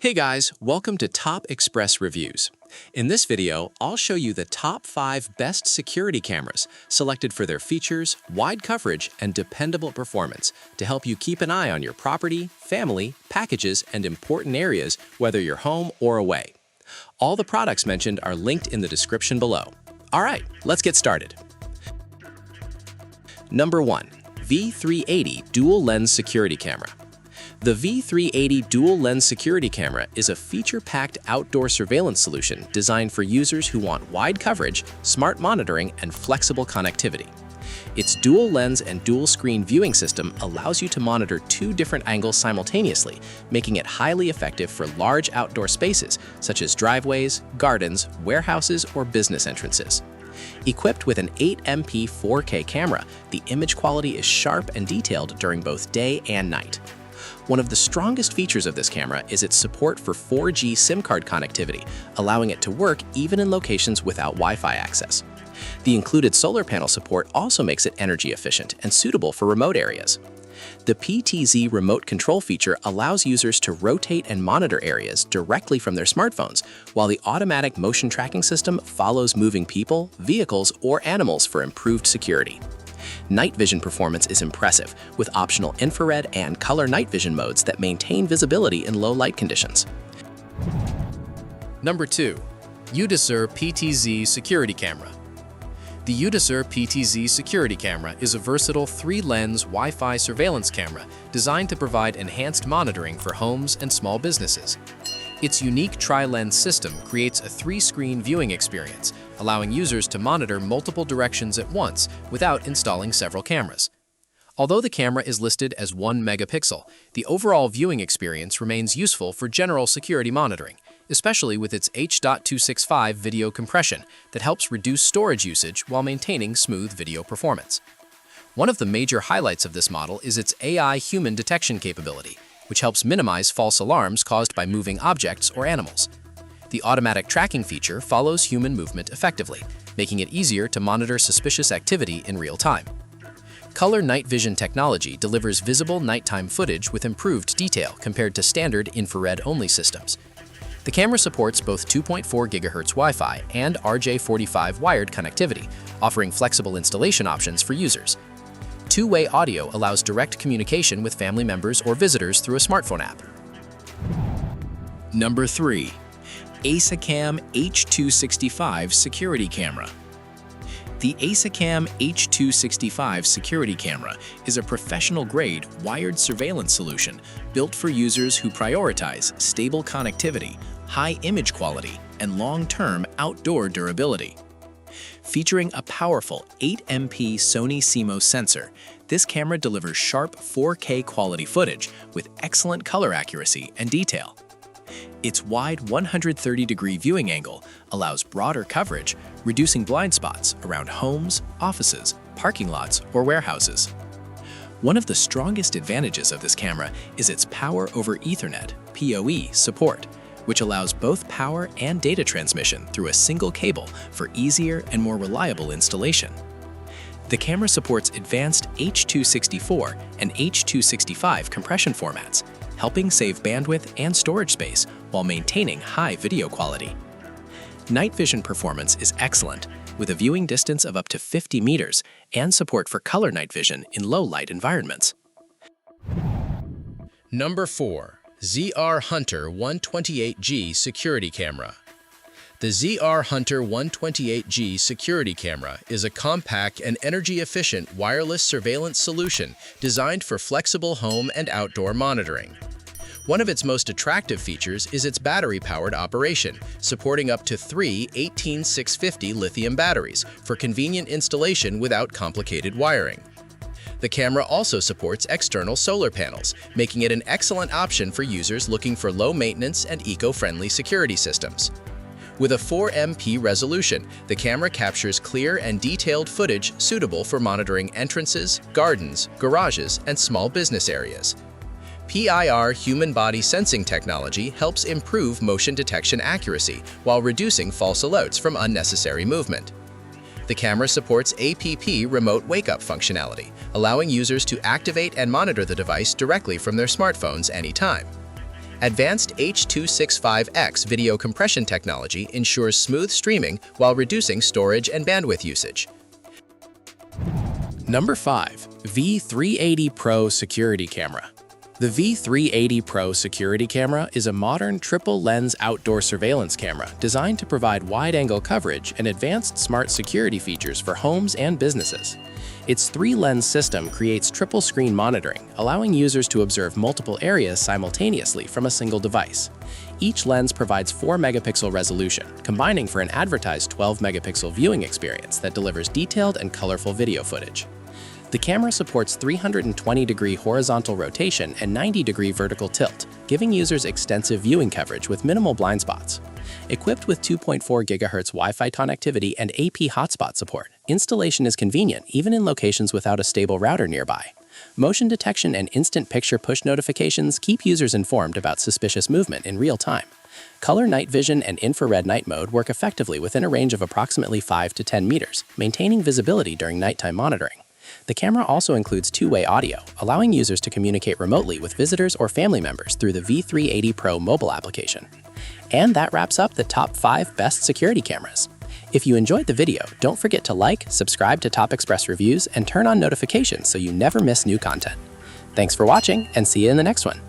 Hey guys, welcome to Top Express Reviews. In this video, I'll show you the top 5 best security cameras selected for their features, wide coverage, and dependable performance to help you keep an eye on your property, family, packages, and important areas, whether you're home or away. All the products mentioned are linked in the description below. All right, let's get started. Number 1. V380 Dual Lens Security Camera. The V380 Dual Lens Security Camera is a feature-packed outdoor surveillance solution designed for users who want wide coverage, smart monitoring, and flexible connectivity. Its dual lens and dual screen viewing system allows you to monitor 2 different angles simultaneously, making it highly effective for large outdoor spaces such as driveways, gardens, warehouses, or business entrances. Equipped with an 8MP 4K camera, the image quality is sharp and detailed during both day and night. One of the strongest features of this camera is its support for 4G SIM card connectivity, allowing it to work even in locations without Wi-Fi access. The included solar panel support also makes it energy efficient and suitable for remote areas. The PTZ remote control feature allows users to rotate and monitor areas directly from their smartphones, while the automatic motion tracking system follows moving people, vehicles, or animals for improved security. Night vision performance is impressive, with optional infrared and color night vision modes that maintain visibility in low light conditions. Number 2. UDECER PTZ Security Camera. The UDECER PTZ Security Camera is a versatile 3-lens Wi-Fi surveillance camera designed to provide enhanced monitoring for homes and small businesses. Its unique tri-lens system creates a 3-screen viewing experience, allowing users to monitor multiple directions at once without installing several cameras. Although the camera is listed as 1 megapixel, the overall viewing experience remains useful for general security monitoring, especially with its H.265 video compression that helps reduce storage usage while maintaining smooth video performance. One of the major highlights of this model is its AI human detection capability, which helps minimize false alarms caused by moving objects or animals. The automatic tracking feature follows human movement effectively, making it easier to monitor suspicious activity in real time. Color night vision technology delivers visible nighttime footage with improved detail compared to standard infrared-only systems. The camera supports both 2.4 GHz Wi-Fi and RJ45 wired connectivity, offering flexible installation options for users. Two-way audio allows direct communication with family members or visitors through a smartphone app. Number 3. ASECAM H.265 Security Camera. The ASECAM H.265 Security Camera is a professional-grade wired surveillance solution built for users who prioritize stable connectivity, high image quality, and long-term outdoor durability. Featuring a powerful 8MP Sony CMOS sensor, this camera delivers sharp 4K quality footage with excellent color accuracy and detail. Its wide 130-degree viewing angle allows broader coverage, reducing blind spots around homes, offices, parking lots, or warehouses. One of the strongest advantages of this camera is its Power over Ethernet (PoE) support, which allows both power and data transmission through a single cable for easier and more reliable installation. The camera supports advanced H.264 and H.265 compression formats, helping save bandwidth and storage space while maintaining high video quality. Night vision performance is excellent, with a viewing distance of up to 50 meters and support for color night vision in low-light environments. Number 4. ZRHUNTER 128G Security Camera. The ZRHUNTER 128G Security Camera is a compact and energy-efficient wireless surveillance solution designed for flexible home and outdoor monitoring. One of its most attractive features is its battery-powered operation, supporting up to 3 18650 lithium batteries for convenient installation without complicated wiring. The camera also supports external solar panels, making it an excellent option for users looking for low-maintenance and eco-friendly security systems. With a 4MP resolution, the camera captures clear and detailed footage suitable for monitoring entrances, gardens, garages, and small business areas. PIR human body sensing technology helps improve motion detection accuracy while reducing false alerts from unnecessary movement. The camera supports APP remote wake-up functionality, allowing users to activate and monitor the device directly from their smartphones anytime. Advanced H.265 video compression technology ensures smooth streaming while reducing storage and bandwidth usage. Number 5. V380 Pro Security Camera. The V380 Pro Security Camera is a modern triple-lens outdoor surveillance camera designed to provide wide-angle coverage and advanced smart security features for homes and businesses. Its 3-lens system creates triple-screen monitoring, allowing users to observe multiple areas simultaneously from a single device. Each lens provides 4-megapixel resolution, combining for an advertised 12-megapixel viewing experience that delivers detailed and colorful video footage. The camera supports 320-degree horizontal rotation and 90-degree vertical tilt, giving users extensive viewing coverage with minimal blind spots. Equipped with 2.4 GHz Wi-Fi connectivity and AP hotspot support, installation is convenient even in locations without a stable router nearby. Motion detection and instant picture push notifications keep users informed about suspicious movement in real time. Color night vision and infrared night mode work effectively within a range of approximately 5 to 10 meters, maintaining visibility during nighttime monitoring. The camera also includes two-way audio, allowing users to communicate remotely with visitors or family members through the V380 Pro mobile application. And that wraps up the top 5 best security cameras. If you enjoyed the video, don't forget to like, subscribe to Top Express Reviews, and turn on notifications so you never miss new content. Thanks for watching, and see you in the next one.